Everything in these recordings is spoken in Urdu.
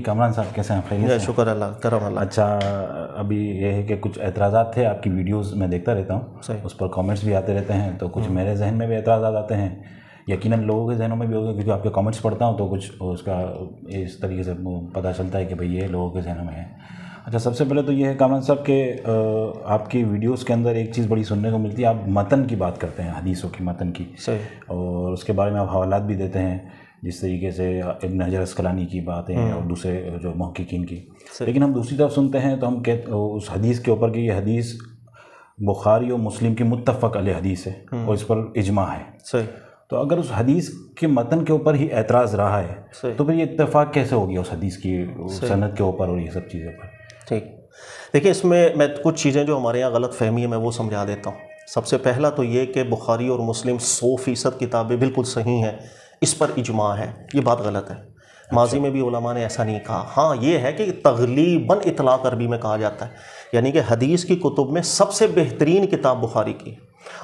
کامران صاحب کیسے ہیں؟ خیریت سے؟ شکر اللہ کرم اللہ. اچھا، ابھی یہ ہے کہ کچھ اعتراضات تھے آپ کی ویڈیوز میں دیکھتا رہتا ہوں، اس پر کامنٹس بھی آتے رہتے ہیں، تو کچھ میرے ذہن میں بھی اعتراضات آتے ہیں، یقیناً لوگوں کے ذہنوں میں بھی ہوگا، کیونکہ آپ کے کامنٹس پڑھتا ہوں تو کچھ اس کا اس طریقے سے پتہ چلتا ہے کہ بھئی یہ لوگوں کے ذہنوں میں ہے. اچھا، سب سے پہلے تو یہ ہے کامران صاحب کہ آپ کی ویڈیوز کے اندر ایک چیز بڑی سننے کو ملتی ہے، آپ متن کی بات کرتے ہیں، حدیثوں کی متن کی، اور اس کے بارے میں آپ حوالات بھی دیتے ہیں، جس طریقے سے ابن حجر عسقلانی کی باتیں اور دوسرے جو محققین کی. لیکن ہم دوسری طرف سنتے ہیں تو ہم اس حدیث کے اوپر کہ یہ حدیث بخاری اور مسلم کی متفق علیہ حدیث ہے اور اس پر اجماع ہے. تو اگر اس حدیث کے متن کے اوپر ہی اعتراض رہا ہے تو پھر یہ اتفاق کیسے ہو گیا اس حدیث کی سند کے اوپر اور یہ سب چیزوں پر؟ ٹھیک، دیکھیں اس میں کچھ چیزیں جو ہمارے یہاں غلط فہمی ہے میں وہ سمجھا دیتا ہوں. سب سے پہلا تو یہ کہ بخاری اور مسلم 100% کتابیں بالکل صحیح ہیں، اس پر اجماع ہے، یہ بات غلط ہے. ماضی میں بھی علماء نے ایسا نہیں کہا. ہاں یہ ہے کہ تغلیباً اطلاق عربی میں کہا جاتا ہے، یعنی کہ حدیث کی کتب میں سب سے بہترین کتاب بخاری کی،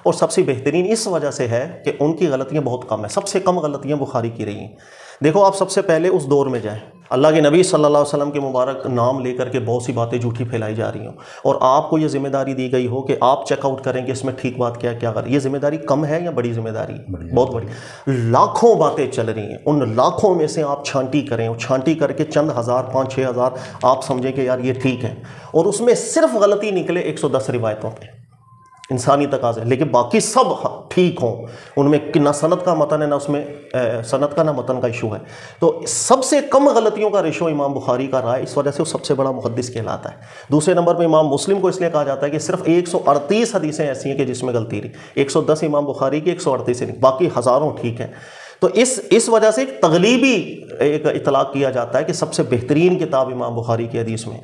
اور سب سے بہترین اس وجہ سے ہے کہ ان کی غلطیاں بہت کم ہیں. سب سے کم غلطیاں بخاری کی رہی ہیں. دیکھو آپ سب سے پہلے اس دور میں جائیں، اللہ کے نبی صلی اللہ علیہ وسلم کے مبارک نام لے کر کے بہت سی باتیں جھوٹی پھیلائی جا رہی ہوں، اور آپ کو یہ ذمہ داری دی گئی ہو کہ آپ چیک آؤٹ کریں کہ اس میں ٹھیک بات کیا کیا غلط. یہ ذمہ داری کم ہے یا بڑی ذمہ داری؟ بہت بڑی. لاکھوں باتیں چل رہی ہیں، ان لاکھوں میں سے آپ چھانٹی کریں، اور چھانٹی کر کے چند ہزار 5-6 ہزار آپ سمجھیں کہ یار یہ ٹھیک ہے، اور اس میں صرف غلطی نکلے 110 روایتوں پہ، انسانی تقاضے، لیکن باقی سب ٹھیک ہوں. ان میں نہ سند کا متن ہے، نہ اس میں سند کا نہ متن کا ایشو ہے. تو سب سے کم غلطیوں کا ریشو امام بخاری کا رہا ہے، اس وجہ سے وہ سب سے بڑا محدث کہلاتا ہے. دوسرے نمبر پہ امام مسلم کو اس لیے کہا جاتا ہے کہ صرف 138 حدیثیں ایسی ہیں کہ جس میں غلطی رہی. 110 امام بخاری کی، 138 نہیں، باقی ہزاروں ٹھیک ہیں. تو اس وجہ سے ایک تغلیبی ایک اطلاق کیا جاتا ہے کہ سب سے بہترین کتاب امام بخاری کی حدیث میں.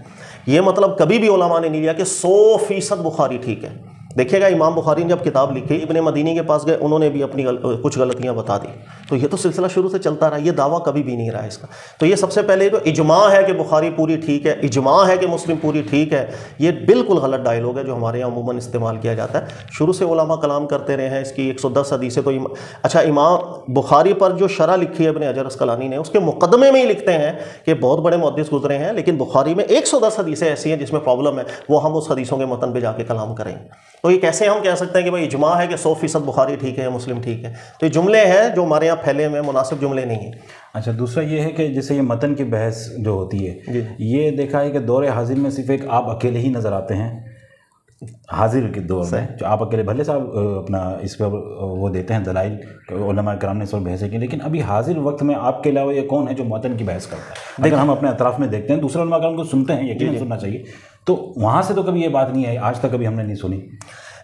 یہ مطلب کبھی بھی علماء نے نہیں لیا کہ 100% بخاری ٹھیک ہے. دیکھیے گا امام بخاری نے جب کتاب لکھی، ابن مدینی کے پاس گئے، انہوں نے بھی اپنی کچھ غلطیاں بتا دی. تو یہ تو سلسلہ شروع سے چلتا رہا، یہ دعویٰ کبھی بھی نہیں رہا اس کا. تو یہ سب سے پہلے جو اجماع ہے کہ بخاری پوری ٹھیک ہے، اجماع ہے کہ مسلم پوری ٹھیک ہے، یہ بالکل غلط ڈائیلاگ ہے جو ہمارے یہاں عموماً استعمال کیا جاتا ہے. شروع سے علماء کلام کرتے رہے ہیں اس کی 110 حدیثیں. تو اچھا، امام بخاری پر جو شرح لکھی ہے ابن حجر عسقلانی نے، اس کے مقدمے میں ہی لکھتے ہیں کہ بہت بڑے محدث گزرے ہیں، لیکن بخاری میں 110 حدیثیں ایسی ہیں جس میں پرابلم ہے، وہ ہم اس حدیثوں کے متن پہ جا کے کلام کریں. تو یہ کیسے ہم کہہ سکتے ہیں کہ بھائی اجماع ہے کہ 100% بخاری ٹھیک ہے یا مسلم ٹھیک ہے؟ تو یہ جملے ہیں جو ہمارے یہاں پھیلے ہوئے مناسب جملے نہیں ہیں. اچھا، دوسرا یہ ہے کہ جیسے یہ متن کی بحث جو ہوتی ہے، یہ دیکھا ہے کہ دور حاضر میں صرف ایک آپ اکیلے ہی نظر آتے ہیں. حاضر کے دور میں جو آپ اکیلے، بھلے صاحب اپنا اس پہ وہ دیتے ہیں دلائل کہ علماء کرام نے اس پر بحثیں کی، لیکن ابھی حاضر وقت میں آپ کے علاوہ یہ کون ہے جو متن کی بحث کرتا ہے؟ اگر ہم اپنے اطراف میں دیکھتے ہیں، دوسرے علماء کرام کو سنتے ہیں، یقیناً سننا چاہیے، تو وہاں سے تو کبھی یہ بات نہیں آئی، آج تک کبھی ہم نے نہیں سنی.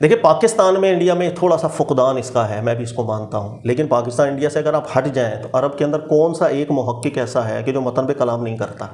دیکھیں پاکستان میں، انڈیا میں تھوڑا سا فقدان اس کا ہے، میں بھی اس کو مانتا ہوں، لیکن پاکستان انڈیا سے اگر آپ ہٹ جائیں تو عرب کے اندر کون سا ایک محقق ایسا ہے کہ جو متن پہ کلام نہیں کرتا؟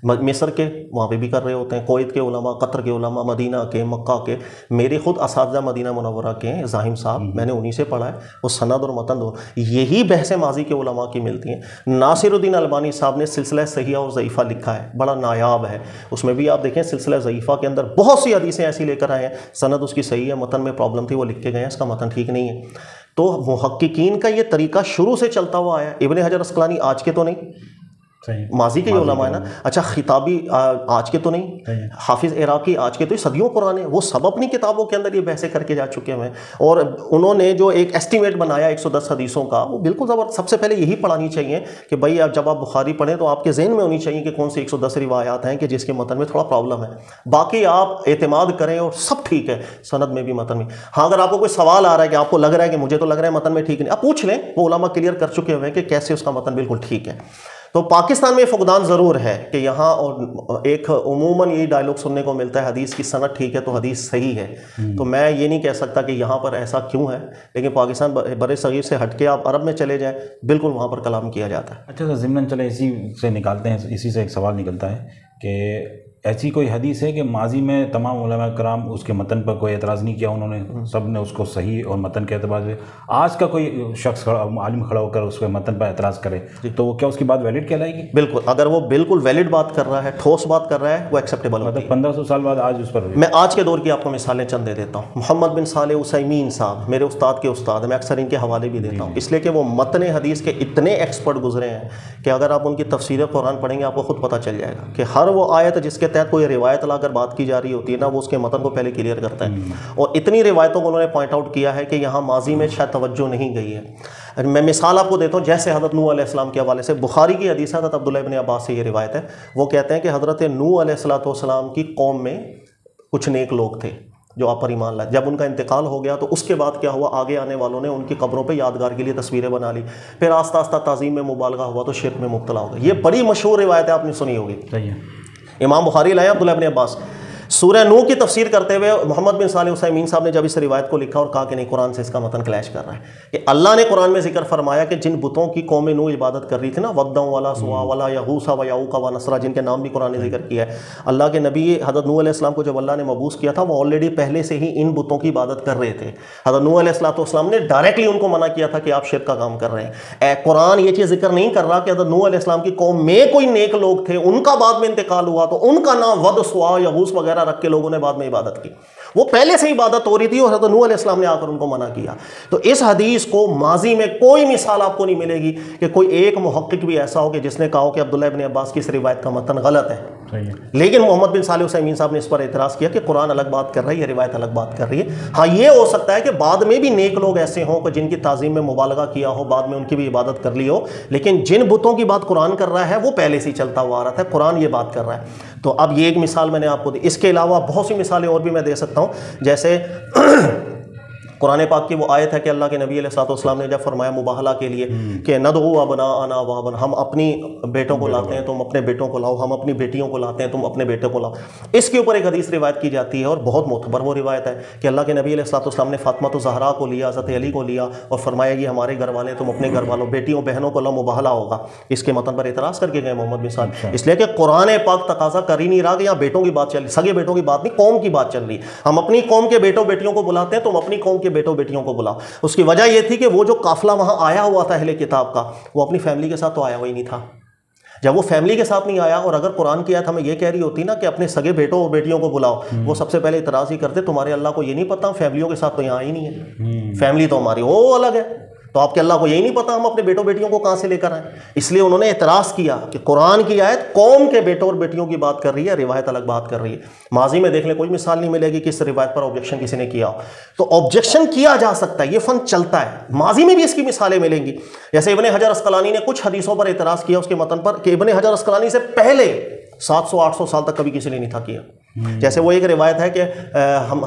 مصر کے وہاں پہ بھی کر رہے ہوتے ہیں، کویت کے علماء، قطر کے علماء، مدینہ کے، مکہ کے. میرے خود اساتذہ مدینہ منورہ کے ہیں، زاہم صاحب، میں نے انہی سے پڑھا ہے. وہ سند اور متن دو یہی بحث ماضی کے علماء کی ملتی ہیں. ناصر الدین البانی صاحب نے سلسلہ صحیحہ اور ضعیفہ لکھا ہے، بڑا نایاب ہے. اس میں بھی آپ دیکھیں سلسلہ ضعیفہ کے اندر بہت سی حدیثیں ایسی لے کر آئے ہیں، سند اس کی صحیح ہے، متن میں پرابلم تھی، وہ لکھ کے گئے ہیں اس کا متن ٹھیک نہیں ہے. تو محققین کا یہ طریقہ شروع سے چلتا ہوا آیا. ابن حجر عسقلانی آج کے تو نہیں، ماضی کے علماء ہیں نا. اچھا، خطابی آج کے تو نہیں، حافظ عراقی آج کے تو صدیوں پرانے، وہ سب اپنی کتابوں کے اندر یہ بحثیں کر کے جا چکے ہیں. اور انہوں نے جو ایک ایسٹیمیٹ بنایا 110 حدیثوں کا، وہ بالکل زبردست. سب سے پہلے یہی پڑھانی چاہیے کہ بھائی جب آپ بخاری پڑھیں تو آپ کے ذہن میں ہونی چاہیے کہ کون سی 110 روایات ہیں کہ جس کے متن میں تھوڑا پرابلم ہے. باقی آپ اعتماد کریں اور سب ٹھیک ہے، سند میں بھی متن میں. ہاں، اگر آپ کو کوئی سوال آ رہا ہے کہ آپ کو لگ رہا ہے کہ مجھے تو لگ رہا ہے متن میں ٹھیک نہیں، آپ پوچھ لیں، وہ علماء کلیئر کر چکے ہوئے ہیں کہ کیسے اس کا متن بالکل ٹھیک ہے. تو پاکستان میں فقدان ضرور ہے کہ یہاں اور ایک عموماً یہی ڈائلاگ سننے کو ملتا ہے، حدیث کی سند ٹھیک ہے تو حدیث صحیح ہے. تو میں یہ نہیں کہہ سکتا کہ یہاں پر ایسا کیوں ہے، لیکن پاکستان بر صغیر سے ہٹ کے آپ عرب میں چلے جائیں، بالکل وہاں پر کلام کیا جاتا ہے. اچھا سر، ضمن چلے اسی سے نکالتے ہیں، اسی سے ایک سوال نکلتا ہے کہ ایسی کوئی حدیث ہے کہ ماضی میں تمام علماء کرام اس کے متن پر کوئی اعتراض نہیں کیا، انہوں نے سب نے اس کو صحیح اور متن کے اعتبار سے، آج کا کوئی شخص عالم کھڑا ہو کر اس کے متن پر اعتراض کرے تو کیا اس کی بات ویلڈ کہلائے گی؟ بالکل، اگر وہ بالکل ویلڈ بات کر رہا ہے، ٹھوس بات کر رہا ہے، وہ ایکسیپٹیبل ہوتی ہے۔ 1500 سال بعد آج اس پر میں آج کے دور کی آپ کو مثالیں چند دے دیتا ہوں۔ محمد بن صالح عثیمین صاحب میرے استاد کے استاد ہیں، میں اکثر ان کے حوالے بھی دیتا ہوں، اس لیے کہ وہ متن حدیث کے اتنے ایکسپرٹ گزرے ہیں کہ اگر آپ ان کی تفسیر قرآن پڑھیں گے آپ کو خود پتہ چل جائے گا کہ ہر وہ آیت جس کے تحت کوئی روایت لا کر بات کی جا رہی ہوتی ہے نا، وہ اس کے متن کو پہلے کلیئر کرتا ہے، اور اتنی روایتوں کو انہوں نے پوائنٹ آؤٹ کیا ہے کہ یہاں ماضی میں شاید توجہ نہیں گئی ہے۔ میں مثال آپ کو دیتا ہوں، جیسے حضرت نوح علیہ السلام کے حوالے سے بخاری کی حدیث حضرت عبداللہ ابن عباس سے یہ روایت ہے، وہ کہتے ہیں کہ حضرت نوح علیہ السلام کی قوم میں کچھ نیک لوگ تھے جو آپ پر ایمان لائے، جب ان کا انتقال ہو گیا تو اس کے بعد کیا ہوا، آگے آنے والوں نے ان کی قبروں پہ یادگار کے لیے تصویریں بنا لی، پھر آہستہ آہستہ تعظیم میں مبالغہ ہوا تو شرک میں مبتلا ہو گئے۔ یہ بڑی مشہور روایت ہے، آپ نے سنی ہوگی، امام بخاری لائے عبداللہ ابن عباس۔ سورہ نوح کی تفسیر کرتے ہوئے محمد بن صالح عثیمین صاحب نے جب اس روایت کو لکھا اور کہا کہ نہیں، قرآن سے اس کا متن کلیش کر رہا ہے، کہ اللہ نے قرآن میں ذکر فرمایا کہ جن بتوں کی قوم نوح عبادت کر رہی تھی نا، ودّا والا سوا والا یغوث و یعوق و نصرہ، جن کے نام بھی قرآن نے ذکر کیا ہے، اللہ کے نبی حضرت نوح علیہ السلام کو جب اللہ نے مبعوث کیا تھا وہ آلریڈی پہلے سے ہی ان بتوں کی عبادت کر رہے تھے۔ حضرت نوح علیہ السلام نے ڈائریکٹلی ان کو منع کیا تھا کہ آپ شرک کا کام کر رہے ہیں۔ قرآن یہ چیز ذکر نہیں کر رہا کہ حضرت نوح علیہ السلام کی قوم میں کوئی نیک لوگ تھے، ان کا بعد میں انتقال ہوا تو ان کا نام ود سوا یغوث وغیرہ رکھ کے لوگوں نے بعد میں عبادت کی، وہ پہلے سے عبادت ہو رہی تھی اور حضرت نوح علیہ السلام نے آ کر ان کو منع کیا۔ تو اس حدیث کو ماضی میں کوئی مثال آپ کو نہیں ملے گی کہ کوئی ایک محقق بھی ایسا ہو کہ جس نے کہا ہو کہ عبداللہ ابن عباس کی اس روایت کا متن غلط ہے، لیکن محمد بن صالح عثیمین صاحب نے اس پر اعتراض کیا کہ قرآن الگ بات کر رہا ہے، یہ روایت الگ بات کر رہی ہے۔ ہاں یہ ہو سکتا ہے کہ بعد میں بھی نیک لوگ ایسے ہوں کہ جن کی تعظیم میں مبالغہ کیا ہو، بعد میں ان کی بھی عبادت کر لی ہو، لیکن جن بتوں کی بات قرآن کر رہا ہے وہ پہلے سے ہی چلتا ہوا آ رہا تھا، قرآن یہ بات کر رہا ہے۔ تو اب یہ ایک مثال میں نے آپ کو دی، اس کے علاوہ بہت سی مثالیں اور بھی میں دے سکتا ہوں، جیسے قرآن پاک کی وہ آیت ہے کہ اللہ کے نبی علیہ الصلوۃ والسلام نے جب فرمایا مباہلہ کے لیے کہ ندعو ابناءنا وابناء، ہم اپنی بیٹوں کو لاتے ہیں تم اپنے بیٹوں کو لاؤ، ہم اپنی بیٹیوں کو لاتے ہیں تم اپنے بیٹوں کو لاؤ، اس کے اوپر ایک حدیث روایت کی جاتی ہے اور بہت معتبر وہ روایت ہے کہ اللہ کے نبی علیہ الصلوۃ والسلام نے فاطمہ الزہرا کو لیا، حضرت علی کو لیا اور فرمایا یہ ہمارے گھر والے، تم اپنے گھر والوں بیٹیوں بہنوں کو لاؤ، مباہلہ ہوگا۔ اس کے متن پر اعتراض کر کے گئے محمد بن صالح، اس لیے کہ قرآن پاک تقاضا کر ہی نہیں رہا کہ یہاں بیٹوں کی بات چل رہی، سگے بیٹوں کی بات نہیں، قوم کی بات چل رہی، ہم اپنی قوم کے بیٹوں بیٹیوں کو بلاتے ہیں، تم اپنی قوم کے بیٹوں بیٹیوں کو بلاؤ۔ اس کی وجہ یہ تھی کہ وہ جو قافلہ وہاں آیا ہوا تھا اہل کتاب کا، وہ اپنی فیملی کے ساتھ تو آیا ہوا ہی نہیں تھا۔ جب وہ فیملی کے ساتھ نہیں آیا اور اگر قرآن کی آیت ہمیں یہ کہہ رہی ہوتی نا کہ اپنے سگے بیٹوں اور بیٹیوں کو بلاؤ، وہ سب سے پہلے اعتراض ہی کرتے تمہارے اللہ کو یہ نہیں پتہ فیملیوں کے ساتھ تو یہاں ہی نہیں ہے، فیملی تو ہماری وہ الگ ہے، تو آپ کے اللہ کو یہی نہیں پتا ہم اپنے بیٹوں بیٹیوں کو کہاں سے لے کر آئیں۔ اس لیے انہوں نے اعتراض کیا کہ قرآن کی آیت قوم کے بیٹوں اور بیٹیوں کی بات کر رہی ہے، روایت الگ بات کر رہی ہے۔ ماضی میں دیکھ لیں کوئی مثال نہیں ملے گی کہ اس روایت پر آبجیکشن کسی نے کیا ہو، تو آبجیکشن کیا جا سکتا ہے، یہ فن چلتا ہے، ماضی میں بھی اس کی مثالیں ملیں گی۔ جیسے ابن حجر اسقلانی نے کچھ حدیثوں پر اعتراض کیا اس کے متن پر کہ ابن حجر اسقلانی سے پہلے 700-800 سال تک کبھی کسی نے نہیں تھا کیا۔ جیسے وہ ایک روایت ہے کہ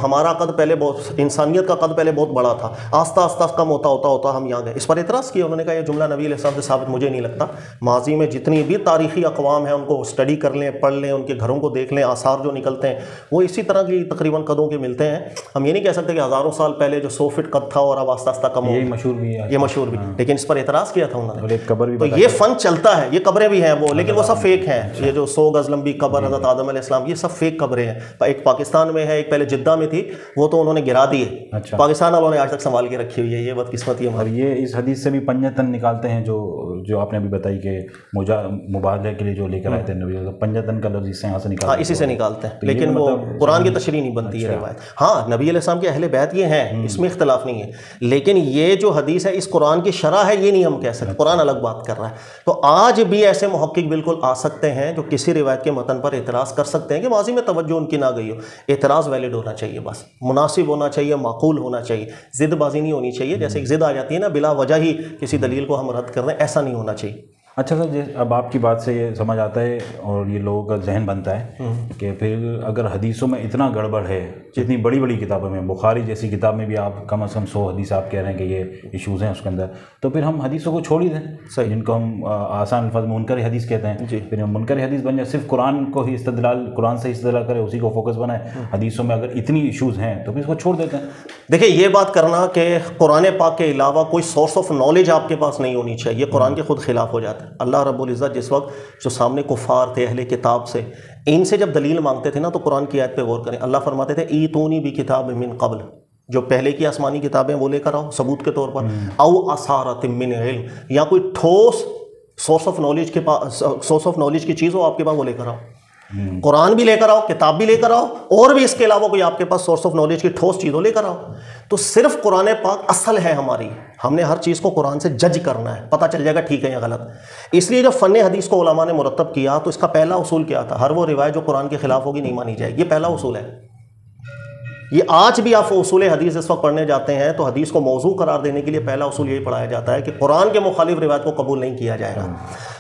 ہمارا قد پہلے بہت، انسانیت کا قد پہلے بہت بڑا تھا، آہستہ آہستہ کم ہوتا ہم یہاں گئے۔ اس پر اعتراض کیا، انہوں نے کہا یہ جملہ نبی علیہ السلام سے ثابت مجھے نہیں لگتا۔ ماضی میں جتنی بھی تاریخی اقوام ہیں ان کو اسٹڈی کر لیں، پڑھ لیں، ان کے گھروں کو دیکھ لیں، آثار جو نکلتے ہیں وہ اسی طرح کی تقریباً قدوں کے ملتے ہیں۔ ہم یہ نہیں کہہ سکتے کہ ہزاروں سال پہلے جو 100 فٹ قد تھا اور اب آہستہ آہستہ کم ہو، یہ مشہور بھی ہے، یہ مشہور بھی، لیکن اس پر اعتراض کیا تھا انہوں نے۔ قبر بھی تو یہ فن چلتا ہے، یہ قبریں بھی ہیں وہ، لیکن وہ سب فیک ہیں۔ یہ جو 100 گز لمبی قبر حضرت آدم علیہ السلام، یہ سب فیک قبریں ہیں۔ ایک پاکستان میں ہے، ایک پہلے جدہ میں تھی، وہ تو انہوں نے گرا دی ہے، پاکستان والوں نے آج تک سنبھال کے رکھی ہوئی ہے، یہ بدقسمتی ہے ہماری۔ اور یہ اس حدیث سے بھی پنجتن نکالتے ہیں جو آپ نے ابھی بتائی کہ مباہلے کے لیے جو لے کر آئے تھے نبی، پنجتن کا لفظ اس سے یہاں سے نکالتے ہیں، اسی سے نکالتے ہیں، لیکن وہ قرآن کی تشریح نہیں بنتی ہے روایت۔ ہاں نبی علیہ السلام کے اہل بیت یہ ہیں، اس میں اختلاف نہیں ہے، لیکن یہ جو حدیث ہے اس قرآن کی شرح ہے، یہ نہیں ہم کہہ سکتے، قرآن الگ بات کر رہا ہے۔ تو آج بھی ایسے محقق بالکل آ سکتے ہیں جو کسی روایت کے متن پر اعتراض کر سکتے ہیں کہ ماضی میں توجہ ان کی نہ گئی ہو۔ اعتراض ویلڈ ہونا چاہیے، بس مناسب ہونا چاہیے، معقول ہونا چاہیے، ضد بازی نہیں ہونی چاہیے۔ جیسے ایک ضد آ جاتی ہے نا، بلا وجہ ہی کسی دلیل کو ہم رد کر رہے ہیں، ایسا نہیں ہونا چاہیے۔ اچھا سر، اب آپ کی بات سے یہ سمجھ آتا ہے اور یہ لوگوں کا ذہن بنتا ہے کہ پھر اگر حدیثوں میں اتنا گڑبڑ ہے، جتنی بڑی بڑی کتابوں میں، بخاری جیسی کتاب میں بھی آپ کم از کم 100 حدیث آپ کہہ رہے ہیں کہ یہ ایشوز ہیں اس کے اندر، تو پھر ہم حدیثوں کو چھوڑ ہی دیں، جن کو ہم آسان الفاظ میں منکر حدیث کہتے ہیں، پھر ہم منکر حدیث بن جائے، صرف قرآن کو ہی قرآن سے استدلال کرے، اسی کو فوکس بنائے۔ حدیثوں میں اگر اتنی ایشوز ہیں تو پھر اس کو چھوڑ دیتے ہیں۔ دیکھیں یہ بات کرنا کہ قرآن پاک کے علاوہ کوئی سورس آف نالج آپ کے پاس نہیں ہونی چاہیے، قرآن کے خود خلاف ہو جاتا ہے۔ اللہ رب العزت جس وقت جو سامنے کفار تھے اہل کتاب سے، ان سے جب دلیل مانگتے تھے نا تو قرآن کی آیت پہ غور کریں، اللہ فرماتے تھے ایتونی بکتاب من قبل، جو پہلے کی آسمانی کتابیں وہ لے کر آؤ ثبوت کے طور پر، او اثارۃ من علم، یا کوئی ٹھوس سورس آف نالج کے پاس، سورس آف نالج کی چیز ہو آپ کے پاس، وہ لے کر آؤ، قرآن بھی لے کر آؤ، کتاب بھی لے کر آؤ، اور بھی اس کے علاوہ کوئی آپ کے پاس سورس آف نالج کی ٹھوس چیز ہو لے کر آؤ۔ تو صرف قرآن پاک اصل ہے ہماری، ہم نے ہر چیز کو قرآن سے جج کرنا ہے، پتہ چل جائے گا ٹھیک ہے یا غلط۔ اس لیے جب فن حدیث کو علماء نے مرتب کیا تو اس کا پہلا اصول کیا تھا؟ ہر وہ روایت جو قرآن کے خلاف ہوگی نہیں مانی جائے گی، یہ پہلا اصول ہے۔ یہ آج بھی آپ اصول حدیث اس وقت پڑھنے جاتے ہیں تو حدیث کو موضوع قرار دینے کے لیے پہلا اصول یہی پڑھایا جاتا ہے کہ قرآن کے مخالف روایت کو قبول نہیں کیا جائے گا۔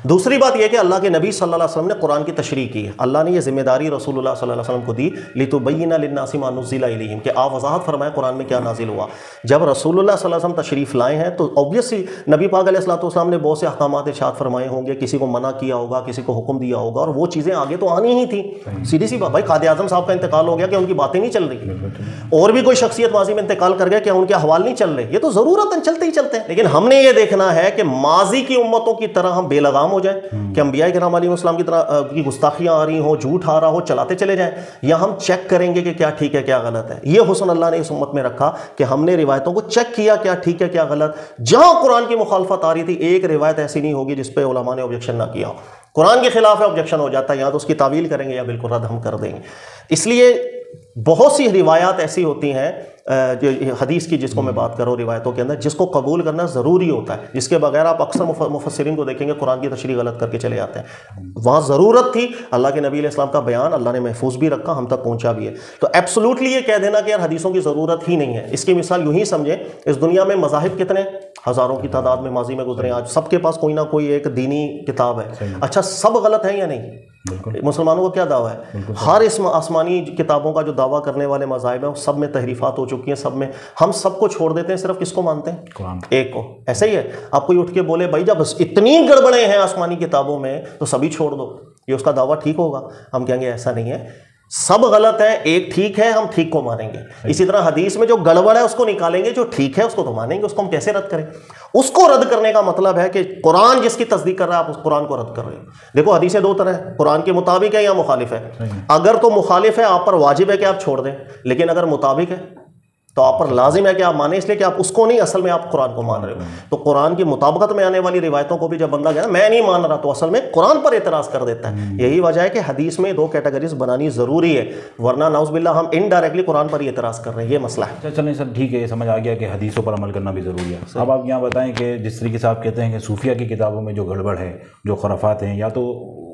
دوسری بات یہ کہ اللہ کے نبی صلی اللہ علیہ وسلم نے قرآن کی تشریح کی ہے، اللہ نے یہ ذمہ داری رسول اللہ صلی اللہ علیہ وسلم کو دی، لِتُبَيِّنَ لِلنَّاسِ مَا نُزِّلَ إِلَيْهِمْ، کہ آپ وضاحت فرمائیں قرآن میں کیا نازل ہوا۔ جب رسول اللہ صلی اللہ علیہ وسلم تشریف لائے ہیں تو اوبویسلی نبی پاک علیہ الصلوۃ والسلام نے بہت سے احکامات ارشاد فرمائے ہوں گے، کسی کو منع کیا ہوگا، کسی کو حکم دیا ہوگا، اور وہ چیزیں آگے تو آنی ہی تھیں۔ سیدھی سی بات، بھائی قائد اعظم صاحب کا انتقال ہو گیا، کہ ان کی باتیں نہیں چل رہی؟ اور بھی کوئی شخصیت ماضی میں انتقال کر گیا، کیا ان کے احوال نہیں چل رہے؟ یہ تو ضرورت چلتے ہی چلتے ہیں، لیکن ہم نے یہ دیکھنا ہے کہ ماضی کی امتوں کی طرح ہم بے لگام ہو جائیں کہ انبیاء کرام علیہ السلام کی طرح کی گستاخیاں آ رہی ہوں، جھوٹ آ رہا ہو، چلاتے چلے جائیں، یا ہم چیک کریں گے کہ کیا ٹھیک ہے کیا غلط ہے۔ یہ حسن اللہ نے اس امت میں رکھا کہ ہم نے روایتوں کو چیک کیا کیا ٹھیک ہے کیا غلط۔ جہاں قرآن کی مخالفت آ رہی تھی ایک روایت ایسی نہیں ہوگی جس پہ علماء نے آبجیکشن نہ کیا ہو۔ قرآن کے خلاف ہے آبجیکشن ہو جاتا ہے، یا تو اس کی تعویل کریں گے یا بالکل رد ہم کر دیں گے۔ اس لیے بہت سی روایات ایسی ہوتی ہیں جو حدیث کی، جس کو میں بات کروں روایتوں کے اندر، جس کو قبول کرنا ضروری ہوتا ہے، جس کے بغیر آپ اکثر مفسرین کو دیکھیں گے قرآن کی تشریح غلط کر کے چلے جاتے ہیں۔ وہاں ضرورت تھی، اللہ کے نبی علیہ السلام کا بیان اللہ نے محفوظ بھی رکھا، ہم تک پہنچا بھی ہے۔ تو ایبسولوٹلی یہ کہہ دینا کہ یار حدیثوں کی ضرورت ہی نہیں ہے، اس کی مثال یوں ہی سمجھیں، اس دنیا میں مذاہب کتنے ہزاروں کی تعداد میں ماضی میں گزرے، آج سب کے پاس کوئی نہ کوئی ایک دینی کتاب ہے۔ اچھا سب غلط ہیں یا نہیں؟ مسلمانوں کا کیا دعویٰ ہے؟ ہر اس آسمانی کتابوں کا جو دعویٰ کرنے والے مذاہب ہیں سب میں تحریفات ہو چکی ہیں، سب میں ہم سب کو چھوڑ دیتے ہیں، صرف کس کو مانتے ہیں؟ قرآن ایک کو۔ ایسا ہی ہے، آپ کوئی اٹھ کے بولے بھائی جب اتنی گڑبڑیں ہیں آسمانی کتابوں میں تو سبھی چھوڑ دو، یہ اس کا دعویٰ ٹھیک ہوگا؟ ہم کہیں گے ایسا نہیں ہے، سب غلط ہیں، ایک ٹھیک ہے، ہم ٹھیک کو مانیں گے۔ اسی طرح حدیث میں جو گڑبڑ ہے اس کو نکالیں گے، جو ٹھیک ہے اس کو تو مانیں گے، اس کو ہم کیسے رد کریں؟ اس کو رد کرنے کا مطلب ہے کہ قرآن جس کی تصدیق کر رہا ہے آپ اس قرآن کو رد کر رہے ہیں۔ دیکھو حدیثیں دو طرح ہیں، قرآن کے مطابق ہے یا مخالف ہے۔ اگر تو مخالف ہے آپ پر واجب ہے کہ آپ چھوڑ دیں، لیکن اگر مطابق ہے تو آپ پر لازم ہے کہ آپ مانیں، اس لیے کہ آپ اس کو نہیں، اصل میں آپ قرآن کو مان رہے ہو۔ تو قرآن کی مطابقت میں آنے والی روایتوں کو بھی جب بندہ کہتا ہے میں نہیں مان رہا، تو اصل میں قرآن پر اعتراض کر دیتا ہے۔ یہی وجہ ہے کہ حدیث میں دو کیٹیگریز بنانی ضروری ہے، ورنہ نعوذ باللہ ہم انڈائریکٹلی قرآن پر ہی اعتراض کر رہے ہیں، یہ مسئلہ ہے۔ چلیں سر ٹھیک ہے، یہ سمجھ آ گیا کہ حدیثوں پر عمل کرنا بھی ضروری ہے۔ اب آپ یہاں بتائیں کہ جس طریقے سے آپ کہتے ہیں کہ صوفیہ کی کتابوں میں جو گڑبڑ ہے، جو خرافات ہیں، یا تو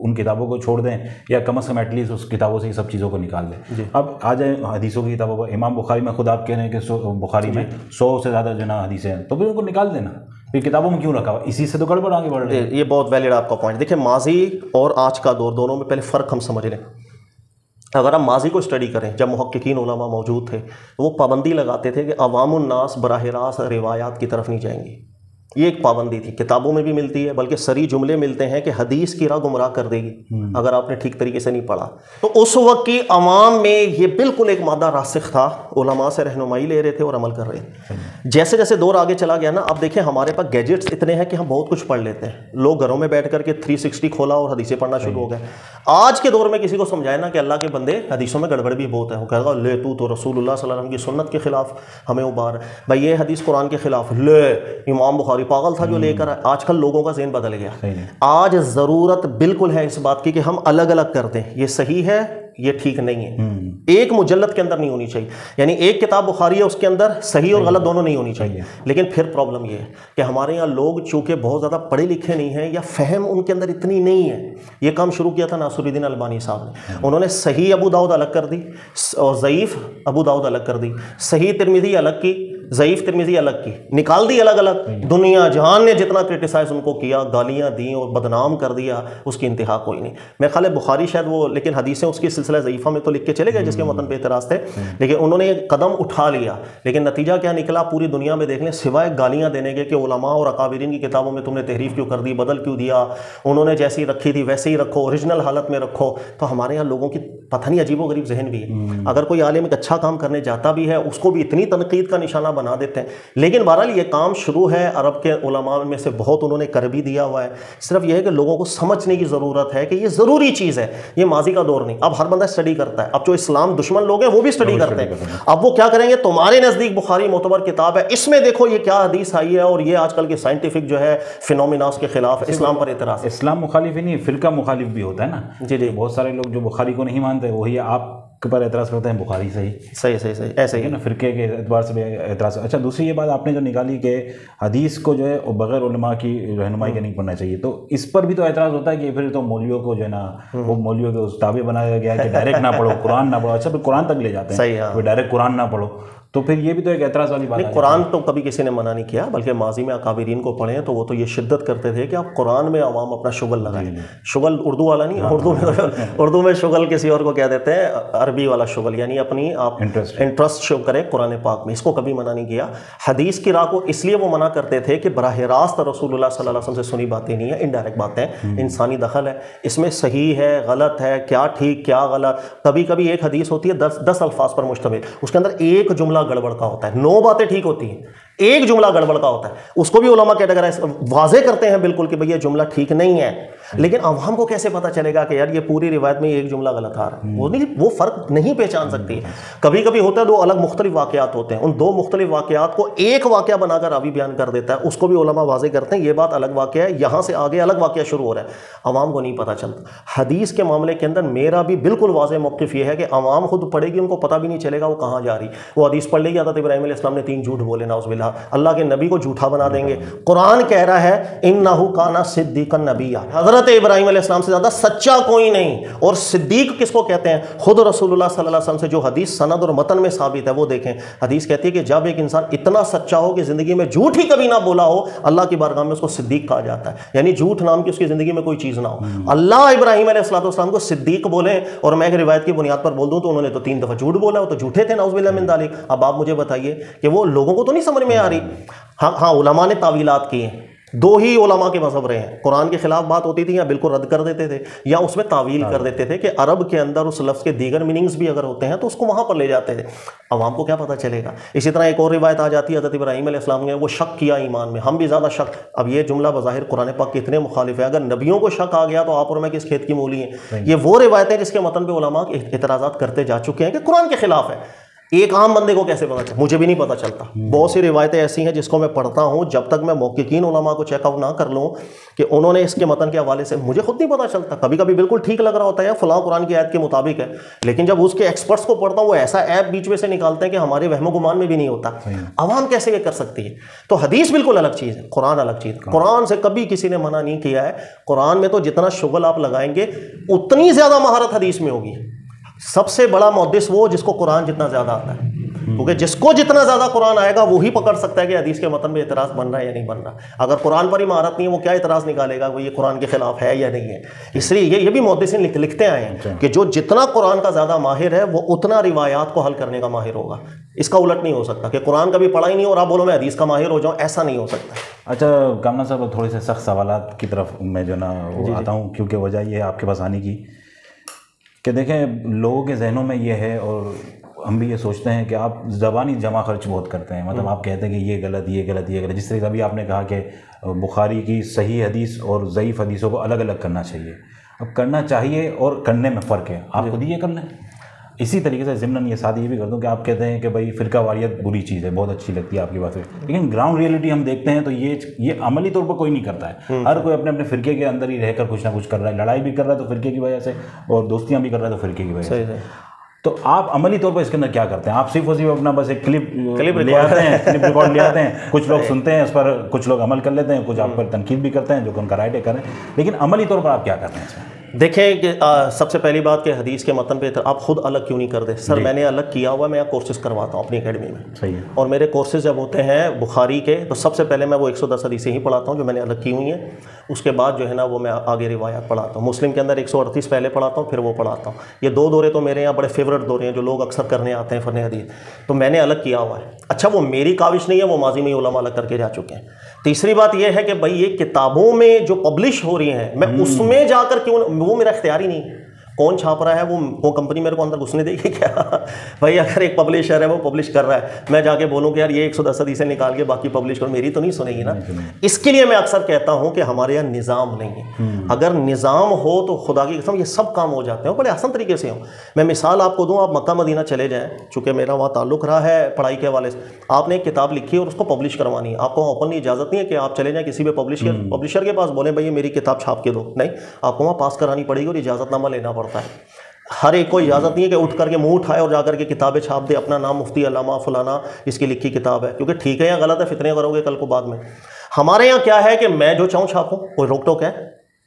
ان کتابوں کو چھوڑ دیں یا کم از کم ایٹ لیسٹ اس کتابوں سے یہ سب چیزوں کو نکال دیں۔ اب آ جائیں حدیثوں کی کتابوں پر، امام بخاری میں خود آپ کہہ رہے ہیں کہ بخاری میں 100 سے زیادہ جو نا حدیثیں ہیں، تو پھر ان کو نکال دینا، پھر کتابوں میں کیوں رکھا ہوا؟ اسی سے تو گڑبڑ آگے بڑھ رہی ہے۔ یہ بہت ویلڈ آپ کا پوائنٹ۔ دیکھیں ماضی اور آج کا دور دونوں میں پہلے فرق ہم سمجھ لیں۔ اگر ہم ماضی کو اسٹڈی کریں، جب محققین علماء موجود تھے وہ پابندی لگاتے تھے کہ عوام الناس براہ راست روایات کی طرف نہیں جائیں گی، یہ ایک پابندی تھی، کتابوں میں بھی ملتی ہے، بلکہ صریح جملے ملتے ہیں کہ حدیث کی راہ گمراہ کر دے گی اگر آپ نے ٹھیک طریقے سے نہیں پڑھا۔ تو اس وقت کی عوام میں یہ بالکل ایک مادہ راسخ تھا، علماء سے رہنمائی لے رہے تھے اور عمل کر رہے تھے۔ جیسے جیسے دور آگے چلا گیا نا، اب دیکھیں ہمارے پاس گیجٹس اتنے ہیں کہ ہم بہت کچھ پڑھ لیتے ہیں، لوگ گھروں میں بیٹھ کر کے 360 کھولا اور حدیثیں پڑھنا شروع ہو گئے۔ آج کے دور میں کسی کو سمجھائے نا کہ اللہ کے بندے حدیثوں میں گڑبڑ بھی بہت ہے، وہ کہے گا لے تو رسول اللہ صلی اللہ علیہ وسلم کی سنت کے خلاف ہمیں ابار، بھائی یہ حدیث قرآن کے خلاف، لے امام بخاری پاگل تھا جو لے کر۔ آج کل لوگوں کا ذہن بدل گیا، آج ضرورت بالکل ہے اس بات کی کہ ہم الگ الگ کر دیں، یہ صحیح ہے یہ ٹھیک نہیں ہے، ایک مجلد کے اندر نہیں ہونی چاہیے، یعنی ایک کتاب بخاری ہے اس کے اندر صحیح اور غلط دونوں نہیں ہونی چاہیے۔ لیکن پھر پرابلم یہ ہے کہ ہمارے یہاں لوگ چونکہ بہت زیادہ پڑھے لکھے نہیں ہیں یا فہم ان کے اندر اتنی نہیں ہے۔ یہ کام شروع کیا تھا ناصر الدین البانی صاحب نے، انہوں نے صحیح ابو داؤد الگ کر دی اور ضعیف ابو داؤد الگ کر دی، صحیح ترمذی الگ کی، ضعیف ترمذی الگ کی، نکال دی الگ الگ۔ دنیا جہان نے جتنا کرٹیسائز ان کو کیا، گالیاں دیں اور بدنام کر دیا، اس کی انتہا کوئی نہیں۔ میں خیال ہے بخاری شاید وہ، لیکن حدیثیں اس کی سلسلہ ضعیفہ میں تو لکھ کے چلے گئے جس کے متن پہ اعتراض تھے، لیکن انہوں نے قدم اٹھا لیا، لیکن نتیجہ کیا نکلا پوری دنیا میں دیکھ لیں، سوائے گالیاں دینے کے کہ علماء اور اکابرین کی کتابوں میں تم نے تحریف کیوں کر دی، بدل کیوں دیا، انہوں نے جیسی رکھی تھی ویسے ہی رکھو، اوریجنل حالت میں رکھو۔ تو ہمارے یہاں لوگوں کی پتہ نہیں عجیب و غریب ذہن بھی ہے، اگر کوئی عالم ایک اچھا کام کرنے جاتا بھی ہے اس کو بھی اتنی تنقید کا نشانہ بنا دیتے ہیں. لیکن بہرحال یہ کام شروع ہے, عرب کے علماء میں سے بہت انہوں نے کر بھی دیا ہوا ہے. صرف یہ ہے کہ لوگوں کو سمجھنے کی ضرورت ہے کہ یہ ضروری چیز ہے, یہ ماضی کا دور نہیں. اب ہر بندہ اسٹڈی کرتا ہے, اب جو اسلام دشمن لوگ ہیں وہ بھی اسٹڈی کرتے ہیں. اب وہ کیا کریں گے, تمہارے نزدیک بخاری معتبر کتاب ہے, اس میں دیکھو یہ کیا حدیث آئی ہے, اور یہ آج کل کے سائنٹیفک جو ہے فینومیناز کے خلاف اسلام پر اعتراض. اسلام مخالف ہی نہیں, فرقہ مخالف بھی ہوتا ہے نا. جی جی, بہت سارے لوگ جو بخاری کو نہیں مانتے وہی آپ کے پر اعتراض کرتے ہیں بخاری صحیح ایسے ہی نا, فرقے کے اعتبار سے بھی اعتراض. اچھا, دوسری یہ بات آپ نے جو نکالی کہ حدیث کو جو ہے بغیر علماء کی رہنمائی کے نہیں پڑھنا چاہیے, تو اس پر بھی تو اعتراض ہوتا ہے کہ پھر تو مولویوں کو جو ہے نا وہ مولویوں کے اس تابع بنایا گیا ہے کہ ڈائریکٹ نہ پڑھو, قرآن نہ پڑھو. اچھا, پھر قرآن تک لے جاتے ہیں, پھر ڈائریکٹ قرآن نہ پڑھو, تو پھر یہ بھی تو ایک اعتراض والی بات ہے. قرآن تو کبھی کسی نے منع نہیں کیا, بلکہ ماضی میں اکابرین کو پڑھیں تو وہ تو یہ شدت کرتے تھے کہ آپ قرآن میں عوام اپنا شغل لگائیں. شغل اردو والا نہیں, اردو میں شغل کسی اور کو کیا دیتے ہیں, عربی والا شغل, یعنی اپنی آپ انٹرسٹ شو کریں قرآن پاک میں. اس کو کبھی منع نہیں کیا. حدیث کی راہ کو اس لیے وہ منع کرتے تھے کہ براہ راست رسول اللہ صلی اللہ علیہ وسلم سے سنی باتیں نہیں ہیں, انڈائریکٹ باتیں, انسانی دخل ہے, اس میں صحیح ہے غلط ہے, کیا ٹھیک کیا غلط. کبھی کبھی ایک حدیث ہوتی ہے 10 الفاظ پر مشتمل, اس کے اندر ایک جملہ گڑبڑ کا ہوتا ہے, 9 باتیں ٹھیک ہوتی ہیں, ایک جملہ گڑبڑ کا ہوتا ہے. اس کو بھی علماء کیٹیگرائز واضح کرتے ہیں بالکل کہ بھئی یہ جملہ ٹھیک نہیں ہے. لیکن عوام کو کیسے پتہ چلے گا کہ یار یہ پوری روایت میں ایک جملہ غلط آ رہا ہے؟ وہ فرق نہیں پہچان سکتی ہے. کبھی کبھی ہوتا ہے 2 الگ مختلف واقعات ہوتے ہیں, ان 2 مختلف واقعات کو ایک واقعہ بنا کر راوی بیان کر دیتا ہے, اس کو بھی علماء واضح کرتے ہیں یہ بات الگ واقعہ ہے, یہاں سے آگے الگ واقعہ شروع ہو رہا ہے. عوام کو نہیں پتہ چلتا. حدیث کے معاملے کے اندر میرا بھی بالکل واضح موقف یہ ہے کہ عوام خود پڑھے گی, ان کو پتہ بھی نہیں چلے گا وہ کہاں جا رہی. وہ حدیث پڑھ لے گی حضرت ابراہیم علیہ السلام نے 3 جھوٹ بولے, نعوذ باللہ, اللہ کے نبی کو جھوٹا بنا دیں گے. قرآن کہہ رہا ہے انہ کان صدیقا نبیا, حضرت ابراہیم علیہ السلام سے زیادہ سچا کوئی نہیں. اور صدیق کس کو کہتے ہیں؟ خود رسول اللہ صلی اللہ علیہ وسلم سے جو حدیث سند اور متن میں ثابت ہے وہ دیکھیں. حدیث کہتی ہے کہ جب ایک انسان اتنا سچا ہو کہ زندگی میں جھوٹ ہی کبھی نہ بولا ہو, اللہ کی بارگاہ میں اس کو صدیق کہا جاتا ہے, یعنی جھوٹ نام کی اس کی زندگی میں کوئی چیز نہ ہو. اللہ ابراہیم علیہ السلام کو صدیق بولیں, اور میں ایک روایت کی بنیاد پر بول دوں تو انہوں نے تو 3 دفعہ جھوٹ بولا, وہ تو جھوٹے تھے نعوذ باللہ من ذالک. اب آپ مجھے بتائیے کہ وہ لوگوں کو تو نہیں سمجھ میں آ رہی. ہاں علماء نے تعویلات کی ہیں, 2 ہی علماء کے مذہب رہے ہیں, قرآن کے خلاف بات ہوتی تھی یا بالکل رد کر دیتے تھے, یا اس میں تعویل کر دیتے تھے کہ عرب کے اندر اس لفظ کے دیگر میننگز بھی اگر ہوتے ہیں تو اس کو وہاں پر لے جاتے تھے. عوام کو کیا پتہ چلے گا. اسی طرح ایک اور روایت آ جاتی ہے حضرت ابراہیم علیہ السلام نے وہ شک کیا ایمان میں, ہم بھی زیادہ شک. اب یہ جملہ بظاہر قرآن پاک کے اتنے مخالف ہے, اگر نبیوں کو شک آ گیا تو آپ اور میں کس کھیت کی مولی ہیں. یہ وہ روایتیں جس کے متن پہ علماء اعتراضات کرتے جا چکے ہیں کہ قرآن کے خلاف ہے. ایک عام بندے کو کیسے پتا چلتا؟ مجھے بھی نہیں پتا چلتا. بہت سی روایتیں ایسی ہیں جس کو میں پڑھتا ہوں, جب تک میں محققین علماء کو چیک آؤٹ نہ کر لوں کہ انہوں نے اس کے متن کے حوالے سے, مجھے خود نہیں پتا چلتا. کبھی کبھی بالکل ٹھیک لگ رہا ہوتا ہے فلاں قرآن کی آیت کے مطابق ہے, لیکن جب اس کے ایکسپرٹس کو پڑھتا ہوں وہ ایسا ایپ بیچ میں سے نکالتے ہیں کہ ہمارے وہم و گمان میں بھی نہیں ہوتا. عوام کیسے یہ کر سکتی ہے؟ تو حدیث بالکل الگ چیز ہے, قرآن الگ چیز. قرآن سے کبھی کسی نے منع نہیں کیا ہے. قرآن میں تو جتنا شغل آپ لگائیں گے اتنی زیادہ مہارت حدیث میں ہوگی. سب سے بڑا محدث وہ جس کو قرآن جتنا زیادہ آتا ہے, کیونکہ جس کو جتنا زیادہ قرآن آئے گا وہی پکڑ سکتا ہے کہ حدیث کے متن میں اعتراض بن رہا ہے یا نہیں بن رہا. اگر قرآن پر ہی مہارت نہیں ہے وہ کیا اعتراض نکالے گا وہ یہ قرآن کے خلاف ہے یا نہیں ہے. اس لیے یہ بھی محدثین لکھتے آئے ہیں کہ جو جتنا قرآن کا زیادہ ماہر ہے وہ اتنا روایات کو حل کرنے کا ماہر ہوگا. اس کا الٹ نہیں ہو سکتا کہ قرآن کبھی پڑھا ہی نہیں اور آپ بولو میں حدیث کا ماہر ہو جاؤں, ایسا نہیں ہو سکتا. اچھا کامنا صاحب, تھوڑے سے سخت سوالات کی طرف میں جو نا وہ آتا ہوں, کیونکہ وجہ یہ ہے آپ کے پاس آنے کی کہ دیکھیں لوگوں کے ذہنوں میں یہ ہے, اور ہم بھی یہ سوچتے ہیں کہ آپ زبانی جمع خرچ بہت کرتے ہیں. مطلب آپ کہتے ہیں کہ یہ غلط یہ غلط یہ غلط. جس طرح ابھی آپ نے کہا کہ بخاری کی صحیح حدیث اور ضعیف حدیثوں کو الگ الگ کرنا چاہیے. اب کرنا چاہیے اور کرنے میں فرق ہے, آپ خود ہی یہ کر لیں. اسی طریقے سے ضمن یہ ساتھ یہ بھی کر دوں کہ آپ کہتے ہیں کہ بھائی فرقہ واریت بری چیز ہے, بہت اچھی لگتی ہے آپ کی باتیں, لیکن گراؤنڈ ریئلٹی ہم دیکھتے ہیں تو یہ عملی طور پر کوئی نہیں کرتا ہے. ہر کوئی اپنے اپنے فرقے کے اندر ہی رہ کر کچھ نہ کچھ کر رہا ہے. لڑائی بھی کر رہا ہے تو فرقے کی وجہ سے, اور دوستیاں بھی کر رہا ہے تو فرقے کی وجہ سے. تو آپ عملی طور پر اس کے اندر کیا کرتے ہیں؟ آپ صرف اور صرف اپنا بس ایک کلپ لے آتے ہیں, کلپ ریکارڈ لے آتے ہیں, کچھ لوگ سنتے ہیں اس پر, کچھ لوگ عمل کر لیتے ہیں, کچھ آپ پر تنقید بھی کرتے ہیں جو کہ ان کا رائٹ ہے کریں, لیکن عملی طور پر آپ کیا کرتے ہیں اس میں؟ دیکھیں کہ سب سے پہلی بات کہ حدیث کے متن پہ آپ خود الگ کیوں نہیں کرتے؟ سر میں نے الگ کیا ہوا, میں کورسز کرواتا ہوں اپنی اکیڈمی میں. صحیح ہے. اور میرے کورسز جب ہوتے ہیں بخاری کے تو سب سے پہلے میں وہ 110 حدیثیں ہی پڑھاتا ہوں جو میں نے الگ کی ہوئی ہیں. اس کے بعد جو ہے نا وہ میں آگے روایات پڑھاتا ہوں. مسلم کے اندر 138 پہلے پڑھاتا ہوں, پھر وہ پڑھاتا ہوں. یہ 2 دورے تو میرے یہاں بڑے فیوریٹ دورے ہیں جو لوگ اکثر کرنے آتے ہیں فن حدیث, تو میں نے الگ کیا ہوا ہے. اچھا وہ میری کاوش نہیں ہے, وہ ماضی میں علماء الگ کر کے جا چکے ہیں. تیسری بات یہ ہے کہ بھائی یہ کتابوں میں جو پبلش ہو رہی ہیں میں اس میں جا کر کیوں, وہ میرا اختیار ہی نہیں. کون چھاپ رہا ہے وہ کنپنی میرے کو اندر گھسنے دے گی کیا؟ بھائی اگر ایک پبلشر ہے وہ پبلش کر رہا ہے، میں جا کے بولوں کہ یار یہ 110 حدیثیں نکال کے باقی پبلش کرو، میری تو نہیں سنے گی نا۔ اس کے لیے میں اکثر کہتا ہوں کہ ہمارے یہاں نظام نہیں ہے، اگر نظام ہو تو خدا کی قسم یہ سب کام ہو جاتے ہیں، بڑے آسان طریقے سے ہوں۔ میں مثال آپ کو دوں، آپ مکہ مدینہ چلے جائیں، چونکہ میرا وہاں تعلق رہا ہے پڑھائی کے حوالے سے، آپ نے ایک کتاب لکھی ہے اور اس کو پبلش کروانی ہے، آپ کو اوپنلی اجازت نہیں ہے کہ آپ چلے جائیں کسی بھی پبلشر کے پاس بولیں بھائی یہ میری کتاب چھاپ کے دو، نہیں، آپ کو وہاں پاس کرانی پڑے گی اور اجازت نامہ لینا پڑتا ہے۔ ہر ایک کو اجازت نہیں ہے کہ اٹھ کر کے منہ اٹھائے اور جا کر کے کتابیں چھاپ دے، اپنا نام مفتی علامہ فلانا اس کی لکھی کتاب ہے، کیونکہ ٹھیک ہے یا غلط ہے فتنے کرو گے کل کو بعد میں۔ ہمارے یہاں کیا ہے کہ میں جو چاہوں چھاپوں، کوئی روک ٹوک ہے؟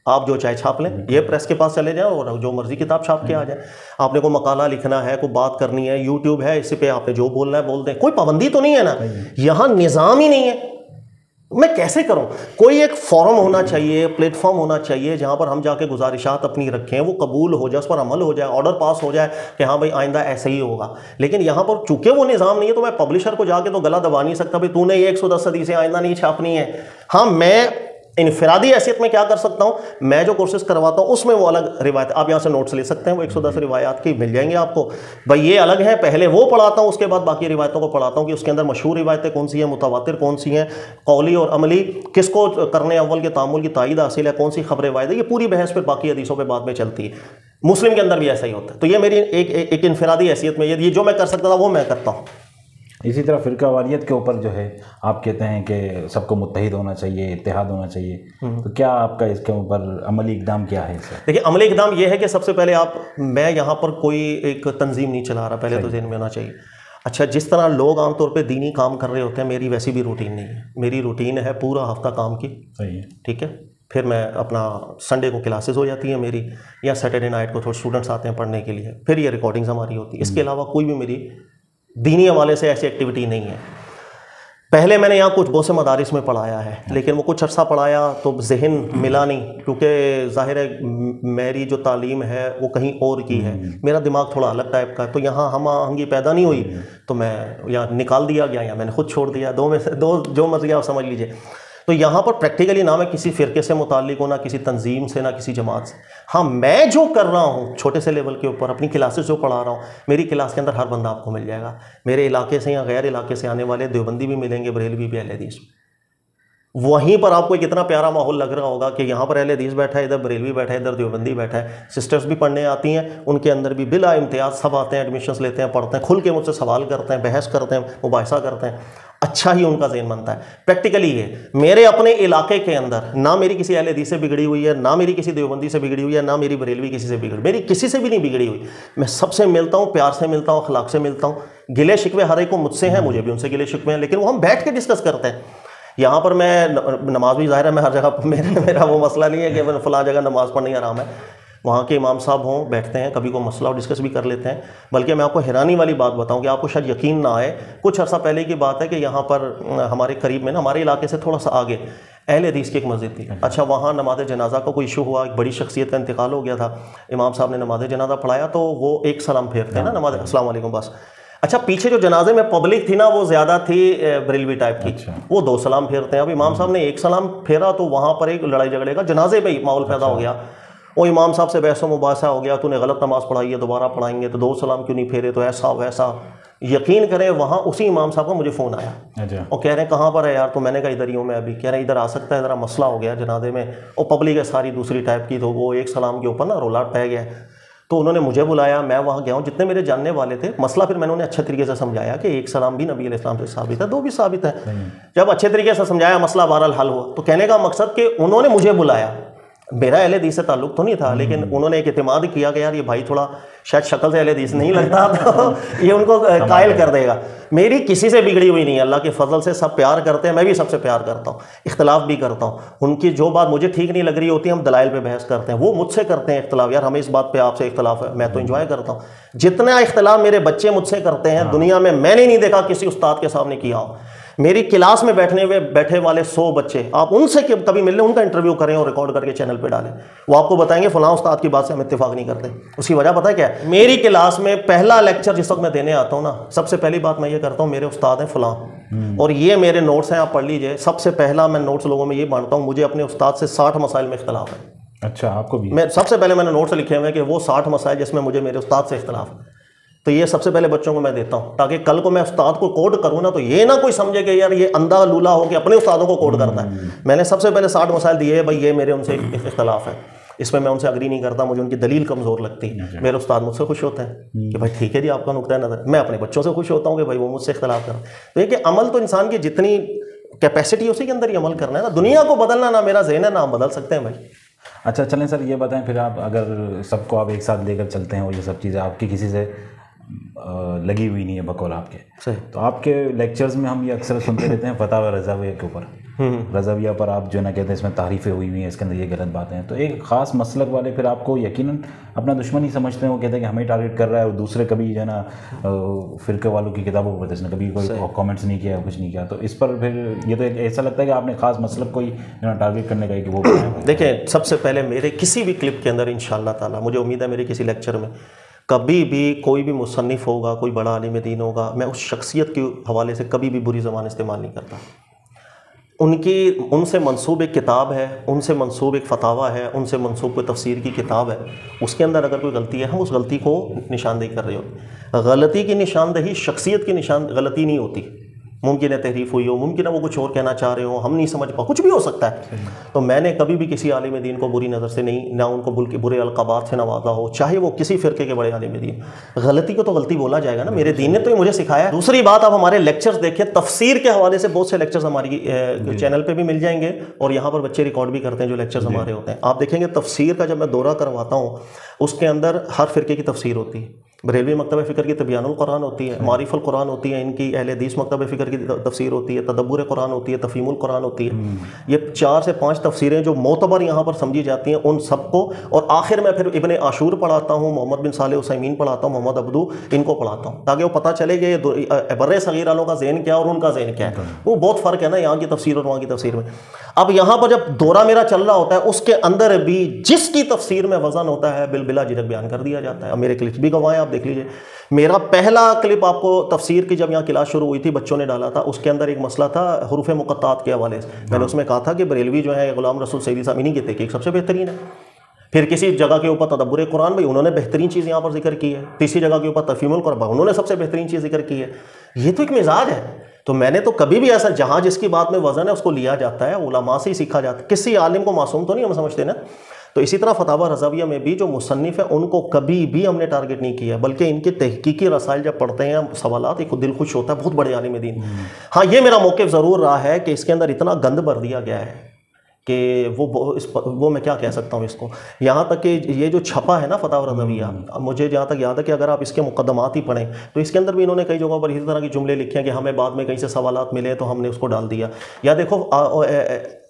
آپ جو چاہے چھاپ لیں، یہ پریس کے پاس چلے جائیں اور جو مرضی کتاب چھاپ کے آ جائیں۔ آپ نے کوئی مقالہ لکھنا ہے، کوئی بات کرنی ہے، یوٹیوب ہے، اس پہ آپ نے جو بولنا ہے بول دیں، کوئی پابندی تو نہیں ہے نا۔ یہاں نظام ہی نہیں ہے، میں کیسے کروں؟ کوئی ایک فورم ہونا چاہیے، پلیٹ فارم ہونا چاہیے جہاں پر ہم جا کے گزارشات اپنی رکھیں، وہ قبول ہو جائے، اس پر عمل ہو جائے، آرڈر پاس ہو جائے کہ ہاں بھائی آئندہ ایسے ہی ہوگا۔ لیکن یہاں پر چونکہ وہ نظام نہیں ہے تو میں پبلشر کو جا کے تو گلا دبا نہیں سکتا بھائی تو نے یہ 110 حدیثیں آئندہ نہیں چھاپنی ہے۔ ہاں میں انفرادی حیثیت میں کیا کر سکتا ہوں، میں جو کورسز کرواتا ہوں اس میں وہ الگ روایت، آپ یہاں سے نوٹس لے سکتے ہیں، وہ 110 روایات کی مل جائیں گے آپ کو، بھائی یہ الگ ہے، پہلے وہ پڑھاتا ہوں، اس کے بعد باقی روایتوں کو پڑھاتا ہوں کہ اس کے اندر مشہور روایتیں کون سی ہیں، متواتر کون سی ہیں، قولی اور عملی کس کو کرنے اول کے تعامل کی تائید حاصل ہے، کون سی خبر روایت ہے، یہ پوری بحث پھر باقی حدیثوں پہ بعد میں چلتی ہے۔ مسلم کے اندر بھی ایسا ہی ہوتا ہے۔ تو یہ میری ایک انفرادی حیثیت میں یہ جو میں کر سکتا تھا وہ میں کرتا ہوں۔ اسی طرح فرقہ واریت کے اوپر جو ہے آپ کہتے ہیں کہ سب کو متحد ہونا چاہیے، اتحاد ہونا چاہیے، تو کیا آپ کا اس کے اوپر عملی اقدام کیا ہے؟ دیکھیے عملی اقدام یہ ہے کہ سب سے پہلے میں یہاں پر کوئی ایک تنظیم نہیں چلا رہا، پہلے تو ذہن میں ہونا چاہیے۔ اچھا، جس طرح لوگ عام طور پہ دینی کام کر رہے ہوتے ہیں، میری ویسی بھی روٹین نہیں ہے، میری روٹین ہے پورا ہفتہ کام کی، صحیح ہے، ٹھیک ہے، پھر میں اپنا سنڈے کو کلاسز ہو جاتی ہیں میری، یا سیٹرڈے نائٹ کو تھوڑے اسٹوڈنٹس آتے ہیں پڑھنے کے لیے، پھر یہ ریکارڈنگز ہماری ہوتی ہے۔ اس کے علاوہ کوئی بھی میری دینی حوالے سے ایسی ایکٹیویٹی نہیں ہے۔ پہلے میں نے یہاں کچھ بہت سے مدارس میں پڑھایا ہے، لیکن وہ کچھ عرصہ پڑھایا تو ذہن ملا نہیں، کیونکہ ظاہر ہے میری جو تعلیم ہے وہ کہیں اور کی ہے، میرا دماغ تھوڑا الگ ٹائپ کا ہے، تو یہاں ہم آہنگی پیدا نہیں ہوئی، تو میں یا نکال دیا گیا یا میں نے خود چھوڑ دیا، دو میں سے دو، جو مرضی آپ سمجھ لیجئے۔ تو یہاں پر پریکٹیکلی نہ میں کسی فرقے سے متعلق ہوں، نہ کسی تنظیم سے، نہ کسی جماعت سے۔ ہاں میں جو کر رہا ہوں چھوٹے سے لیول کے اوپر، اپنی کلاسز جو پڑھا رہا ہوں، میری کلاس کے اندر ہر بندہ آپ کو مل جائے گا، میرے علاقے سے یا غیر علاقے سے آنے والے دیوبندی بھی ملیں گے، بریلوی بھی، اہل حدیث۔ وہیں پر آپ کو ایک اتنا پیارا ماحول لگ رہا ہوگا کہ یہاں پر اہل حدیث بیٹھا ہے، ادھر بریلوی بیٹھا ہے، ادھر دیوبندی بیٹھا ہے، سسٹرز بھی پڑھنے آتی ہیں، ان کے اندر بھی بلا امتیاز سب آتے ہیں، ایڈمیشنز لیتے ہیں، پڑھتے ہیں، کھل کے مجھ سے سوال کرتے ہیں، بحث کرتے ہیں، مباحثہ کرتے ہیں، اچھا ہی ان کا ذہن بنتا ہے۔ پریکٹیکلی یہ میرے اپنے علاقے کے اندر نہ میری کسی اہل حدیث سے بگڑی ہوئی ہے، نہ میری کسی دیوبندی سے بگڑی ہوئی ہے، نہ میری بریلوی کسی سے بگڑی، میری کسی سے بھی نہیں بگڑی ہوئی، میں سب سے ملتا ہوں، پیار سے ملتا ہوں، اخلاق سے ملتا ہوں۔ گلے شکوے ہر ایک کو مجھ سے ہیں، مجھے بھی ان سے گلے شکوے ہیں، لیکن وہ ہم بیٹھ کے ڈسکس کرتے ہیں۔ یہاں پر میں نماز بھی ظاہر ہے میں ہر جگہ میرا وہ مسئلہ نہیں ہے کہ میں فلاں جگہ نماز پڑھنی آرام ہے، وہاں کے امام صاحب ہوں، بیٹھتے ہیں، کبھی کوئی مسئلہ ڈسکس بھی کر لیتے ہیں۔ بلکہ میں آپ کو حیرانی والی بات بتاؤں کہ آپ کو شاید یقین نہ آئے، کچھ عرصہ پہلے کی بات ہے کہ یہاں پر ہمارے قریب میں نا، ہمارے علاقے سے تھوڑا سا آگے اہل حدیث کی ایک مسجد تھی۔ اچھا، وہاں نماز جنازہ کا کوئی ایشو ہوا، ایک بڑی شخصیت کا انتقال ہو گیا تھا، امام صاحب نے نماز جنازہ پڑھایا تو وہ ایک سلام پھیرتے ہیں نا نماز، السلام علیکم بس۔ اچھا، پیچھے جو جنازے میں پبلک تھی نا وہ زیادہ تھی بریلوی ٹائپ کی، وہ 2 سلام پھیرتے ہیں۔ اب امام صاحب نے 1 سلام پھیرا تو وہاں پر ایک لڑائی جھگڑے کا جنازے پہ ہی ماحول پیدا ہو گیا، وہ امام صاحب سے بحث و مباحثہ ہو گیا، تو نے غلط نماز پڑھائی ہے، دوبارہ پڑھائیں گے، تو 2 سلام کیوں نہیں پھیرے، تو ایسا ویسا۔ یقین کریں وہاں اسی امام صاحب کا مجھے فون آیا اور کہہ رہے ہیں کہاں پر ہے یار، تو میں نے کہا ادھر ہی ہوں میں ابھی، کہہ رہے ہیں ادھر آ سکتا ہے، ذرا مسئلہ ہو گیا جنازے میں، اور پبلک ہے ساری دوسری ٹائپ کی، تو وہ 1 سلام کے اوپر نا رولا پہ گیا۔ تو انہوں نے مجھے بلایا، میں وہاں گیا ہوں، جتنے میرے جاننے والے تھے، مسئلہ پھر میں نے انہیں اچھے طریقے سے سمجھایا کہ 1 سلام بھی نبی علیہ السلام سے ثابت ہے، 2 بھی ثابت ہے۔ جب اچھے طریقے سے سمجھایا، مسئلہ بہرحال حل ہوا۔ تو کہنے کا مقصد کہ انہوں نے مجھے بلایا، میرا اہل حدیث سے تعلق تو نہیں تھا، لیکن انہوں نے ایک اعتماد کیا کہ یار یہ بھائی تھوڑا شاید شکل سے اہل حدیث نہیں لگتا، تو یہ ان کو قائل کر دے گا۔ میری کسی سے بگڑی ہوئی نہیں ہے، اللہ کے فضل سے سب پیار کرتے ہیں، میں بھی سب سے پیار کرتا ہوں، اختلاف بھی کرتا ہوں، ان کی جو بات مجھے ٹھیک نہیں لگ رہی ہوتی ہے ہم دلائل پہ بحث کرتے ہیں، وہ مجھ سے کرتے ہیں اختلاف، یار ہمیں اس بات پہ آپ سے اختلاف ہے، میں تو انجوائے کرتا ہوں۔ جتنا اختلاف میرے بچے مجھ سے کرتے ہیں دنیا میں نے نہیں دیکھا کسی استاد کے سامنے کیا ہو۔ میری کلاس میں بیٹھے والے 100 بچے، آپ ان سے کبھی مل لیں، ان کا انٹرویو کریں اور ریکارڈ کر کے چینل پہ ڈالیں، وہ آپ کو بتائیں گے فلاں استاد کی بات سے ہم اتفاق نہیں کرتے۔ اس کی وجہ پتہ ہے کیا ہے؟ میری کلاس میں پہلا لیکچر جس وقت میں دینے آتا ہوں نا، سب سے پہلی بات میں یہ کرتا ہوں، میرے استاد ہیں فلاں اور یہ میرے نوٹس ہیں، آپ پڑھ لیجئے۔ سب سے پہلا میں نوٹس لوگوں میں یہ بانٹتا ہوں، مجھے اپنے استاد سے 60 مسائل میں اختلاف ہے، اچھا آپ کو بھی؟ میں سب سے پہلے میں نے نوٹس لکھے ہوئے ہیں کہ وہ 60 مسائل جس میں مجھے میرے استاد سے اختلاف، تو یہ سب سے پہلے بچوں کو میں دیتا ہوں تاکہ کل کو میں استاد کو کوڈ کروں نا تو یہ نہ کوئی سمجھے کہ یار یہ اندھا لولا ہو کے اپنے استادوں کو کوڈ کرتا ہے. میں نے سب سے پہلے 60 مسائل دیے ہیں، بھائی یہ میرے ان سے اختلاف ہے، اس میں ان سے اگری نہیں کرتا، مجھے ان کی دلیل کمزور لگتی ہے. میرے استاد مجھ سے خوش ہوتے ہیں کہ بھائی ٹھیک ہے جی آپ کا نقطہ نظر. میں اپنے بچوں سے خوش ہوتا ہوں کہ بھائی وہ مجھ سے اختلاف کر. تو یہ کہ عمل تو انسان کی جتنی کیپیسٹی اسی کے اندر ہی عمل کرنا ہے نا. دنیا کو بدلنا نہ میرا ذہن ہے نہ ہم بدل سکتے ہیں بھائی. اچھا چلیں سر یہ بتائیں پھر آپ اگر سب کو آپ ایک ساتھ لے کر چلتے ہیں اور یہ سب چیزیں آپ کی کسی سے لگی ہوئی نہیں ہے بقول آپ کے، تو آپ کے لیکچرز میں ہم یہ اکثر سنتے رہتے ہیں فتاوی رضویہ کے اوپر، رضویہ پر آپ جو ہے نا کہتے ہیں اس میں تعریفیں ہوئی ہوئی ہیں، اس کے اندر یہ غلط باتیں ہیں. تو ایک خاص مسلک والے پھر آپ کو یقیناً اپنا دشمن ہی سمجھتے ہیں، وہ کہتے ہیں کہ ہمیں ٹارگیٹ کر رہا ہے، اور دوسرے کبھی جو ہے نا فرقے والوں کی کتابوں پر جس نے کبھی کوئی کامنٹس نہیں کیا کچھ نہیں کیا. تو اس پر پھر یہ تو ایسا لگتا ہے کہ آپ نے خاص مسلک کو ہی جو ہے نا ٹارگیٹ کرنے کا کہ وہ دیکھیں سب سے پہلے میرے کسی بھی کلپ کے اندر انشاءاللہ تعالیٰ مجھے امید ہے میرے کسی لیکچر میں کبھی بھی کوئی بھی مصنف ہوگا، کوئی بڑا عالم دین ہوگا، میں اس شخصیت کے حوالے سے کبھی بھی بری زبان استعمال نہیں کرتا. ان سے منسوب ایک کتاب ہے، ان سے منسوب ایک فتاوی ہے، ان سے منسوب کوئی تفسیر کی کتاب ہے، اس کے اندر اگر کوئی غلطی ہے ہم اس غلطی کو نشاندہی کر رہے ہوتے. غلطی کی نشاندہی شخصیت کی غلطی نہیں ہوتی. ممکن ہے تحریف ہوئی ہو، ممکن ہے وہ کچھ اور کہنا چاہ رہے ہو، ہم نہیں سمجھ پا، کچھ بھی ہو سکتا ہے. تو میں نے کبھی بھی کسی عالم دین کو بری نظر سے نہیں، نہ ان کو برے القابات سے نوازا ہو، چاہے وہ کسی فرقے کے بڑے عالم دین. غلطی کو تو غلطی بولا جائے گا نا، میرے دین نے تو یہ مجھے سکھایا ہے. دوسری بات آپ ہمارے لیکچرز دیکھیں، تفسیر کے حوالے سے بہت سے لیکچرز ہماری چینل پہ بھی مل جائیں گے، اور یہاں پر بچے ریکارڈ بھی کرتے ہیں جو لیکچرز ہمارے ہوتے ہیں. آپ دیکھیں گے تفسیر کا جب میں دورہ کرواتا ہوں اس کے اندر ہر فرقے کی تفسیر ہوتی ہے. بریلوی مکتبہ فکر کی تبیان القرآن ہوتی ہے، معارف القرآن ہوتی ہے، ان کی اہل حدیث مکتبہ فکر کی تفسیر ہوتی ہے، تدبر قرآن ہوتی ہے، تفہیم القرآن ہوتی ہے. یہ 4 سے 5 تفسیریں جو معتبر یہاں پر سمجھی جاتی ہیں ان سب کو. اور آخر میں پھر ابن عاشور پڑھاتا ہوں، محمد بن صالح عثیمین پڑھاتا ہوں، محمد عبدو، ان کو پڑھاتا ہوں تاکہ وہ پتہ چلے کہ بر صغیر والوں کا ذہن کیا اور ان کا ذہن کیا ہے. وہ بہت فرق ہے نا یہاں کی تفسیر اور وہاں کی تفسیر میں. اب یہاں پر جب دورہ میرا چل رہا ہوتا ہے اس کے اندر بھی جس کی تفسیر میں وزن ہوتا ہے بلا جھجک بیان کر دیا جاتا ہے. اب میرے کلپس بھی گواہ ہیں، آپ دیکھ لیجئے. میرا پہلا کلپ آپ کو تفسیر کی جب یہاں کلاس شروع ہوئی تھی بچوں نے ڈالا تھا، اس کے اندر ایک مسئلہ تھا حروف مقطعات کے حوالے سے. میں نے اس میں کہا تھا کہ بریلوی جو ہے غلام رسول سیدی صاحب انہی کی تحقیق سب سے بہترین ہے. پھر کسی جگہ کے اوپر تدبر قرآن بھائی انہوں نے بہترین چیز یہاں پر ذکر کی ہے. تیسری جگہ کے اوپر تفہیم القرآن انہوں نے سب سے بہترین چیز ذکر کی ہے. یہ تو ایک مزاج ہے. تو میں نے تو کبھی بھی ایسا جہاں جس کی بات میں وزن ہے اس کو لیا جاتا ہے، علماء سے ہی سیکھا جاتا ہے. کسی عالم کو معصوم تو نہیں ہم سمجھتے نا. تو اسی طرح فتاوی رضویہ میں بھی جو مصنف ہیں ان کو کبھی بھی ہم نے ٹارگٹ نہیں کیا، بلکہ ان کے تحقیقی رسائل جب پڑھتے ہیں سوالات ایک دل خوش ہوتا ہے. بہت بڑے عالم دین. ہاں یہ میرا موقف ضرور رہا ہے کہ اس کے اندر اتنا گند بھر دیا گیا ہے کہ وہ میں کیا کہہ سکتا ہوں اس کو. یہاں تک کہ یہ جو چھپا ہے نا فتاوی رضویہ، مجھے جہاں تک یاد ہے کہ اگر آپ اس کے مقدمات ہی پڑھیں تو اس کے اندر بھی انہوں نے کئی جگہوں پر اسی طرح کے جملے لکھے ہیں کہ ہمیں بعد میں کہیں سے سوالات ملے تو ہم نے اس کو ڈال دیا. یا دیکھو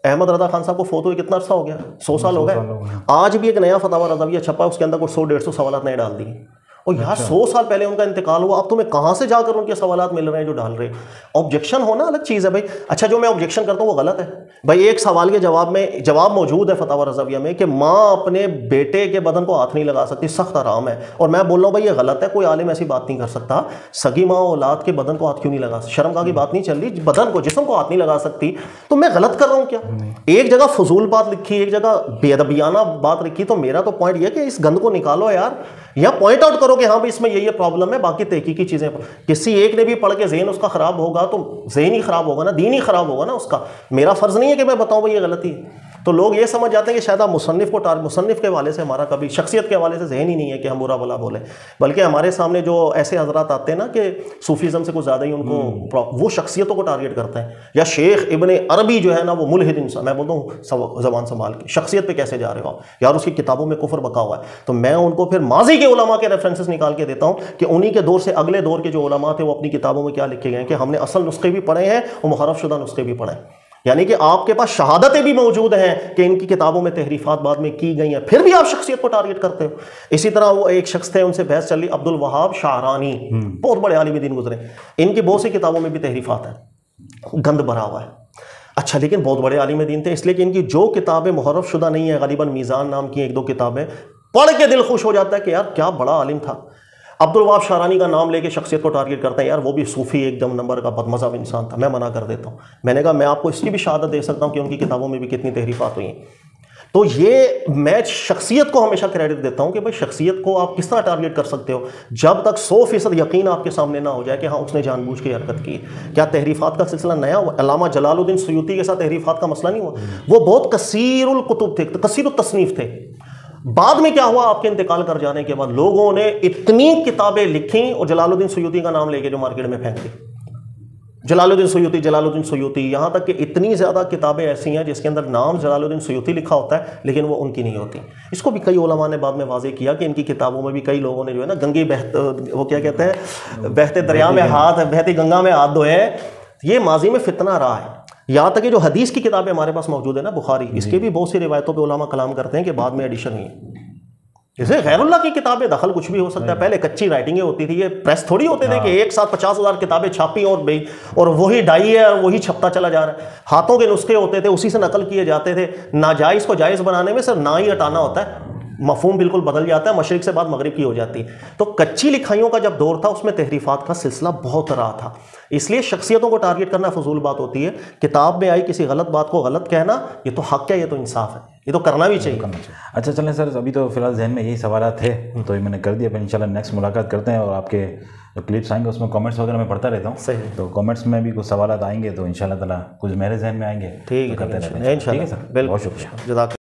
احمد رضا خان صاحب کو فوت ہوئے کتنا عرصہ ہو گیا، 100 سال ہو گئے. آج بھی ایک نیا فتاوی رضویہ چھپا، اس کے اندر کوئی 100-150 سوالات نئے ڈال دیے. اور یار 100 سال پہلے ان کا انتقال ہوا، اب تمہیں کہاں سے جا کر ان کے سوالات مل رہے ہیں جو ڈال رہے ہیں. آبجیکشن ہونا الگ چیز ہے بھائی. اچھا جو میں آبجیکشن کرتا ہوں وہ غلط ہے بھائی. ایک سوال کے جواب میں جواب موجود ہے فتاوی رضویہ میں کہ ماں اپنے بیٹے کے بدن کو ہاتھ نہیں لگا سکتی، سخت حرام ہے. اور میں بول رہا ہوں بھائی یہ غلط ہے، کوئی عالم ایسی بات نہیں کر سکتا. سگی ماں اولاد کے بدن کو ہاتھ کیوں نہیں لگا سکتی؟ شرمگاہ کی بات نہیں چل رہی، بدن کو جسم کو ہاتھ نہیں لگا سکتی. تو میں غلط کر رہا ہوں کیا؟ ایک جگہ فضول بات لکھی، ایک جگہ بے ادبیانہ بات لکھی. تو میرا تو پوائنٹ یہ ہے کہ اس گند کو نکالو یار، یا پوائنٹ آؤٹ کرو کہ ہاں اس میں یہ پرابلم ہے. باقی تحقیقی چیزیں کسی ایک نے بھی پڑھ کے ذہن اس کا خراب ہوگا تو ذہن ہی خراب ہوگا نا، دین ہی خراب ہوگا نا اس کا. میرا فرض نہیں ہے کہ میں بتاؤں بھائی یہ غلطی ہے. تو لوگ یہ سمجھ جاتے ہیں کہ شاید آپ مصنف کے حوالے سے ہمارا کبھی شخصیت کے حوالے سے ذہن ہی نہیں ہے کہ ہم برا بلا بولیں. بلکہ ہمارے سامنے جو ایسے حضرات آتے ہیں نا کہ صوفیزم سے کچھ زیادہ ہی ان کو وہ شخصیتوں کو ٹارگٹ کرتے ہیں. یا شیخ ابن عربی جو ہے نا وہ ملحد انسان، میں بولتا ہوں زبان سنبھال کے، شخصیت پہ کیسے جا رہے ہو یار، اس کی کتابوں میں کفر بکا ہوا ہے. تو میں ان کو پھر ماضی کے علماء کے ریفرنسز نکال کے دیتا ہوں کہ انہی کے دور سے اگلے دور کے جو علماء تھے وہ اپنی کتابوں میں کیا لکھے گئے ہیں کہ ہم نے اصل نسخے بھی پڑھے ہیں اور محرف شدہ نسخے بھی پڑھے ہیں. یعنی کہ آپ کے پاس شہادتیں بھی موجود ہیں کہ ان کی کتابوں میں تحریفات بعد میں کی گئی ہیں، پھر بھی آپ شخصیت کو ٹارگٹ کرتے ہو. اسی طرح وہ ایک شخص تھے، ان سے بحث چل رہی، عبد الوہاب شعرانی، بہت بڑے عالم دین گزرے. ان کی بہت سی کتابوں میں بھی تحریفات ہیں، گند بھرا ہوا ہے. اچھا لیکن بہت بڑے عالم دین تھے، اس لیے کہ ان کی جو کتابیں محرف شدہ نہیں ہیں، غالباً میزان نام کی 1-2 کتابیں، پڑھ کے دل خوش ہو جاتا ہے کہ یار کیا بڑا عالم تھا. عبد الوہاب شعرانی کا نام لے کے شخصیت کو ٹارگٹ کرتے ہیں، یار وہ بھی صوفی ایک دم نمبر کا بد مذہب انسان تھا. میں منع کر دیتا ہوں. میں نے کہا میں آپ کو اس کی بھی شہادت دے سکتا ہوں کہ ان کی کتابوں میں بھی کتنی تحریفات ہوئی ہیں. تو یہ میں شخصیت کو ہمیشہ کریڈٹ دیتا ہوں کہ بھائی شخصیت کو آپ کس طرح ٹارگیٹ کر سکتے ہو جب تک 100% یقین آپ کے سامنے نہ ہو جائے کہ ہاں اس نے جان بوجھ کے حرکت کی. کیا تحریفات کا سلسلہ نیا ہوا؟ علامہ جلال الدین سیوطی کے ساتھ تحریفات کا مسئلہ نہیں ہوا؟ وہ بہت کثیر الکتب تھے, کثیر التصنیف تھے. بعد میں کیا ہوا؟ آپ کے انتقال کر جانے کے بعد لوگوں نے اتنی کتابیں لکھیں اور جلال الدین سیوطی کا نام لے کے جو مارکیٹ میں پھینک دی, جلال الدین سیوطی, جلال الدین سیوطی, یہاں تک کہ اتنی زیادہ کتابیں ایسی ہیں جس کے اندر نام جلال الدین سیوطی لکھا ہوتا ہے لیکن وہ ان کی نہیں ہوتی. اس کو بھی کئی علماء نے بعد میں واضح کیا کہ ان کی کتابوں میں بھی کئی لوگوں نے جو ہے نا گنگی وہ کیا کہتے ہیں, بہتے دریا میں ہاتھ, بہتی گنگا میں ہاتھ دھوئے ہیں. یہ ماضی میں فتنہ رہا ہے. یہاں تک کہ جو حدیث کی کتابیں ہمارے پاس موجود ہیں نا, بخاری, اس کے بھی بہت سی روایتوں پہ علماء کلام کرتے ہیں کہ بعد میں ایڈیشن ہوئی. جیسے غیر اللہ کی کتابیں, دخل کچھ بھی ہو سکتا ہے. پہلے کچی رائٹنگیں ہوتی تھی, یہ پریس تھوڑی ہوتے تھے کہ ایک ساتھ 50,000 کتابیں چھاپی اور وہی ڈائی ہے اور وہی چھپتا چلا جا رہا ہے. ہاتھوں کے نسخے ہوتے تھے, اسی سے نقل کیے جاتے تھے. ناجائز کو جائز بنانے میں صرف نہ ہی ہٹانا ہوتا ہے, مفہوم بالکل بدل جاتا ہے, مشرق سے بعد مغرب کی ہو جاتی ہے. تو کچی لکھائیوں کا جب دور تھا اس میں تحریفات کا سلسلہ بہت رہا تھا. اس لیے شخصیتوں کو ٹارگیٹ کرنا فضول بات ہوتی ہے. کتاب میں آئی کسی غلط بات کو غلط کہنا, یہ تو حق ہے, یہ تو انصاف ہے, یہ تو کرنا بھی چاہیے. اچھا چلیں سر, ابھی تو فی الحال ذہن میں یہی سوالات تھے تو یہ میں نے کر دیا. پھر انشاءاللہ نیکسٹ ملاقات کرتے ہیں اور آپ کے جو کلپس آئیں گے اس میں کامنٹس وغیرہ میں پڑھتا رہتا ہوں. صحیح. تو کامنٹس میں بھی کچھ سوالات آئیں گے تو انشاءاللہ تعالیٰ کچھ میرے ذہن میں آئیں گے. ٹھیک ہے, کرتے رہتے ہیں. انشاءاللہ. ٹھیک ہے سر, بہت شکریہ. جزاک